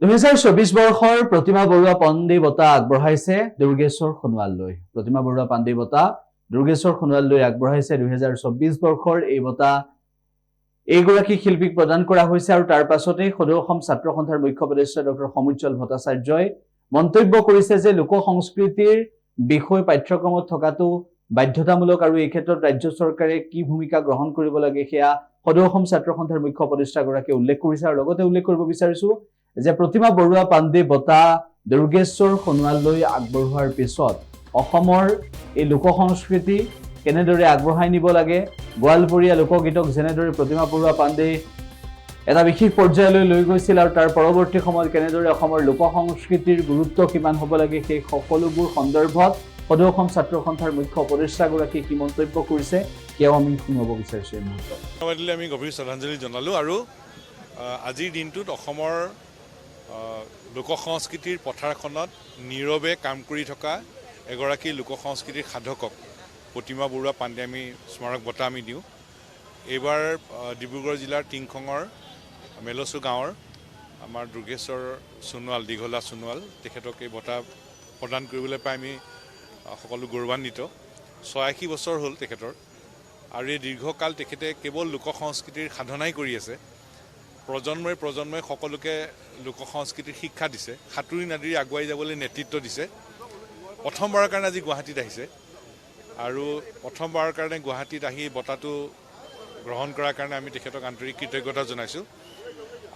2024 বৰ্ষৰ প্ৰতিমা বৰুৱা পাণ্ডে বঁটা আগবঢ়াইছে দুৰ্গেশ্বৰ সোণোৱাললৈ। প্ৰতিমা বৰুৱা পাণ্ডে বঁটা দুৰ্গেশ্বৰ সোণোৱাললৈ আগবঢ়াইছে 2024 বৰ্ষৰ এই বঁটা এইগৰাকী শিল্পীক প্ৰদান কৰা হৈছে আৰু তাৰ পাছতে সদৌ অসম ছাত্ৰ সন্থাৰ মুখ্য উপদেষ্টা ডক্টৰ সমুজ্জ্বল ভট্টাচাৰ্যই মন্তব্য কৰিছে যে লোক সংস্কৃতিৰ বিষয় পাঠ্যক্ৰমত থকাটো বাধ্যতামূলক আৰু এই ক্ষেত্ৰত ৰাজ্য চৰকাৰে কি ভূমিকা গ্ৰহণ কৰিব লাগে সেয়া সদৌ অসম ছাত্ৰ সন্থাৰ মুখ্য উপদেষ্টাগৰাকীয়ে উল্লেখ কৰিছে আৰু লগতে উল্লেখ কৰিব বিচাৰিছো যে প্ৰতিমা বৰুৱা পাণ্ডে বঁটা দুৰ্গেশ্বৰ সোণোৱাললৈ আগবঢ়োৱাৰ পিছত অসমৰ এই লোক সংস্কৃতি কেনেদৰে আগবঢ়াই নিব লাগে গোৱালপৰীয়া লোকগীতক যেনেদৰে প্ৰতিমা বৰুৱা পাণ্ডে এটা বিশেষ পৰ্যায়লৈ লৈ গৈছিল আৰু তাৰ পৰৱৰ্তী সময়ত কেনেদৰে অসমৰ লোক সংস্কৃতিৰ গুৰুত্ব কিমান হ'ব লাগে সেই সকলোবোৰ সন্দৰ্ভত সদৌ অসম ছাত্ৰ সন্থাৰ মুখ্য উপদেষ্টাগৰাকী কি মন্তব্য কৰিছে সেয়াও আমি শুনিব বিচাৰিছো এই মুহূৰ্তত। আমি গভীৰ শ্ৰদ্ধাঞ্জলি জনালোঁ আৰু আজিৰ দিনটোত অসমৰ লোক সংস্কৃতিৰ পথাৰখনত নীৰৱে কাম কৰি থকা এগৰাকী লোক সংস্কৃতিৰ সাধকক প্ৰতিমা বৰুৱা পাণ্ডে আমি স্মাৰক বঁটা আমি দিওঁ। এইবাৰ ডিব্ৰুগড় জিলাৰ টিংখঙৰ মেলচু গাঁৱৰ আমাৰ দুৰ্গেশ্বৰ সোণোৱাল দীঘলা সোণোৱাল তেখেতক এই বঁটা প্ৰদান কৰিবলৈ পাই আমি সকলো গৌৰৱান্বিত। ৮৬ বছৰ হ'ল তেখেতৰ আৰু এই দীৰ্ঘকাল তেখেতে কেৱল লোক সংস্কৃতিৰ সাধনাই কৰি আছে। প্ৰজন্মই সকলোকে লোক সংস্কৃতিৰ শিক্ষা দিছে, সাঁতুৰি নাদুৰি আগুৱাই যাবলৈ নেতৃত্ব দিছে। প্ৰথমবাৰৰ কাৰণে আজি গুৱাহাটীত আহিছে আৰু প্ৰথমবাৰৰ কাৰণে গুৱাহাটীত আহি বঁটাটো গ্ৰহণ কৰাৰ কাৰণে আমি তেখেতক আন্তৰিক কৃতজ্ঞতা জনাইছোঁ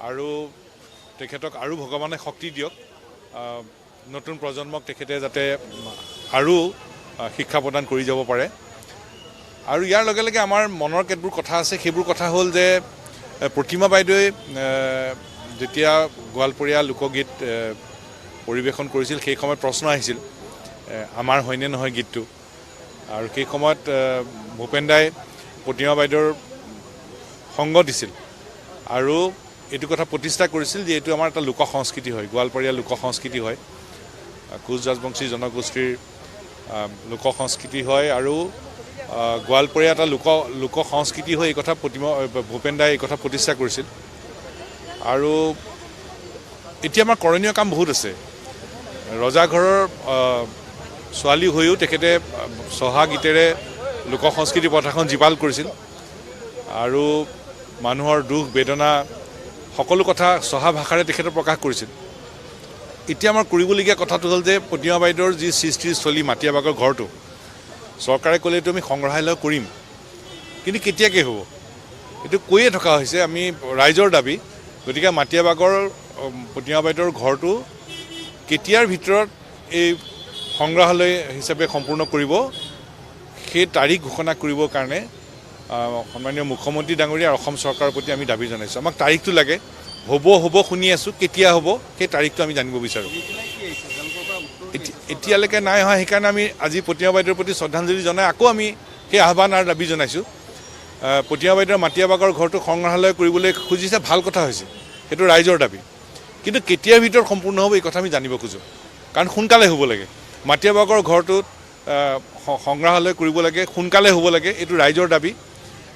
আৰু তেখেতক আৰু ভগৱানে শক্তি দিয়ক, নতুন প্ৰজন্মক তেখেতে যাতে আৰু শিক্ষা প্ৰদান কৰি যাব পাৰে। আৰু ইয়াৰ লগে লগে আমাৰ মনৰ কেতবোৰ কথা আছে। সেইবোৰ কথা হ'ল যে প্ৰতিমা বাইদেৱে যেতিয়া গোৱালপৰীয়া লোকগীত পৰিৱেশন কৰিছিল সেই সময়ত প্ৰশ্ন আহিছিল আমাৰ হয়নে নহয় গীতটো, আৰু সেই সময়ত ভূপেন দাই প্ৰতিমা বাইদেউৰ সংগ দিছিল আৰু এইটো কথা প্ৰতিষ্ঠা কৰিছিল যে এইটো আমাৰ এটা লোক সংস্কৃতি হয়, গোৱালপৰীয়া লোক সংস্কৃতি হয়, কোচ ৰাজবংশী জনগোষ্ঠীৰ লোক সংস্কৃতি হয় আৰু গোৱালপৰীয়া এটা লোক সংস্কৃতি হৈ এই কথা ভূপেন দাই এই কথা প্ৰতিষ্ঠা কৰিছিল। আৰু এতিয়া আমাৰ কৰণীয় কাম বহুত আছে। ৰজাঘৰৰ ছোৱালী হৈও তেখেতে চহা গীতেৰে লোক সংস্কৃতি পথাৰখন জীপাল কৰিছিল আৰু মানুহৰ দুখ বেদনা সকলো কথা চহা ভাষাৰে তেখেতে প্ৰকাশ কৰিছিল। এতিয়া আমাৰ কৰিবলগীয়া কথাটো হ'ল যে প্ৰতিমা বাইদেউৰ যি সৃষ্টিস্থলী মাটিয়াবাগৰ ঘৰটো চৰকাৰে ক'লেতো আমি সংগ্ৰহালয় কৰিম, কিন্তু কেতিয়াকৈ হ'ব এইটো কৈয়ে থকা হৈছে, আমি ৰাইজৰ দাবী। গতিকে মাটিয়াবাগৰ প্ৰতিমা বাইদেউৰ ঘৰটো কেতিয়াৰ ভিতৰত এই সংগ্ৰহালয় হিচাপে সম্পূৰ্ণ কৰিব সেই তাৰিখ ঘোষণা কৰিবৰ কাৰণে সন্মানীয় মুখ্যমন্ত্ৰী ডাঙৰীয়া আৰু অসম চৰকাৰৰ প্ৰতি আমি দাবী জনাইছোঁ। আমাক তাৰিখটো লাগে, হ'ব শুনি আছোঁ, কেতিয়া হ'ব সেই তাৰিখটো আমি জানিব বিচাৰোঁ। এতিয়ালৈকে নাই হোৱা, সেইকাৰণে আমি আজি প্ৰতিমা বাইদেউৰ প্ৰতি শ্ৰদ্ধাঞ্জলি জনাই আকৌ আমি সেই আহ্বান আৰু দাবী জনাইছোঁ। প্ৰতিমা বাইদেউৰ মাটিয়াবাগৰ ঘৰটো সংগ্ৰহালয় কৰিবলৈ খুজিছে, ভাল কথা হৈছে, সেইটো ৰাইজৰ দাবী, কিন্তু কেতিয়াৰ ভিতৰত সম্পূৰ্ণ হ'ব এই কথা আমি জানিব খোজোঁ, কাৰণ সোনকালে হ'ব লাগে। মাটিয়াবাগৰ ঘৰটোত সংগ্ৰহালয় কৰিব লাগে, সোনকালে হ'ব লাগে, এইটো ৰাইজৰ দাবী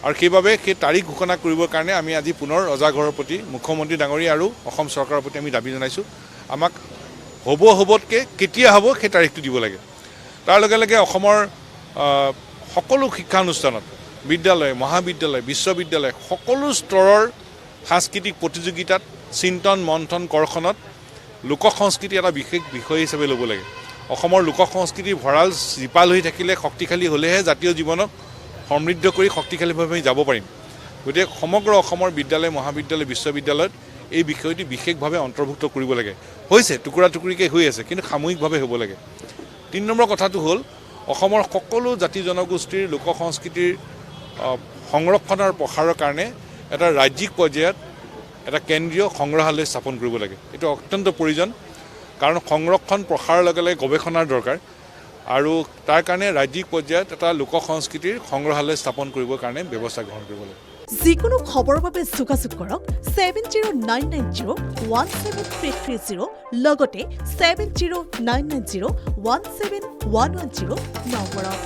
আৰু সেইবাবে সেই তাৰিখ ঘোষণা কৰিবৰ কাৰণে আমি আজি পুনৰ ৰজাঘৰৰ প্ৰতি মুখ্যমন্ত্ৰী ডাঙৰীয়া আৰু অসম চৰকাৰৰ প্ৰতি আমি দাবী জনাইছোঁ। আমাক হ'বতকৈ কেতিয়া হ'ব সেই তাৰিখটো দিব লাগে। তাৰ লগে লগে অসমৰ সকলো শিক্ষানুষ্ঠানত বিদ্যালয়, মহাবিদ্যালয়, বিশ্ববিদ্যালয় সকলো স্তৰৰ সাংস্কৃতিক প্ৰতিযোগিতাত চিন্তন মন্থন কৰখনত লোক সংস্কৃতি এটা বিশেষ বিষয় হিচাপে ল'ব লাগে। অসমৰ লোক সংস্কৃতিৰ ভঁৰাল জীপাল হৈ থাকিলে, শক্তিশালী হ'লেহে জাতীয় জীৱনক সমৃদ্ধ কৰি শক্তিশালীভাৱে আমি যাব পাৰিম। গতিকে সমগ্ৰ অসমৰ বিদ্যালয়, মহাবিদ্যালয়, বিশ্ববিদ্যালয়ত এই বিষয়টি বিশেষভাৱে অন্তৰ্ভুক্ত কৰিব লাগে। হৈছে টুকুৰা টুকুৰিকৈ হৈ আছে, কিন্তু সামূহিকভাৱে হ'ব লাগে। ৩ নম্বৰ কথাটো হ'ল অসমৰ সকলো জাতি জনগোষ্ঠীৰ লোক সংস্কৃতিৰ সংৰক্ষণ আৰু প্ৰসাৰৰ কাৰণে এটা ৰাজ্যিক পৰ্যায়ত এটা কেন্দ্ৰীয় সংগ্ৰহালয় স্থাপন কৰিব লাগে। এইটো অত্যন্ত প্ৰয়োজন, কাৰণ সংৰক্ষণ প্ৰসাৰৰ লগে লগে গৱেষণাৰ দৰকাৰ আৰু তাৰ কাৰণে ৰাজ্যিক পৰ্যায়ত এটা লোক সংস্কৃতিৰ সংগ্ৰহালয় স্থাপন কৰিবৰ কাৰণে ব্যৱস্থা গ্ৰহণ কৰিব লাগে। যিকোনো খবৰৰ বাবে যোগাযোগ কৰক 7099017330 লগতে 7099017110 নম্বৰত।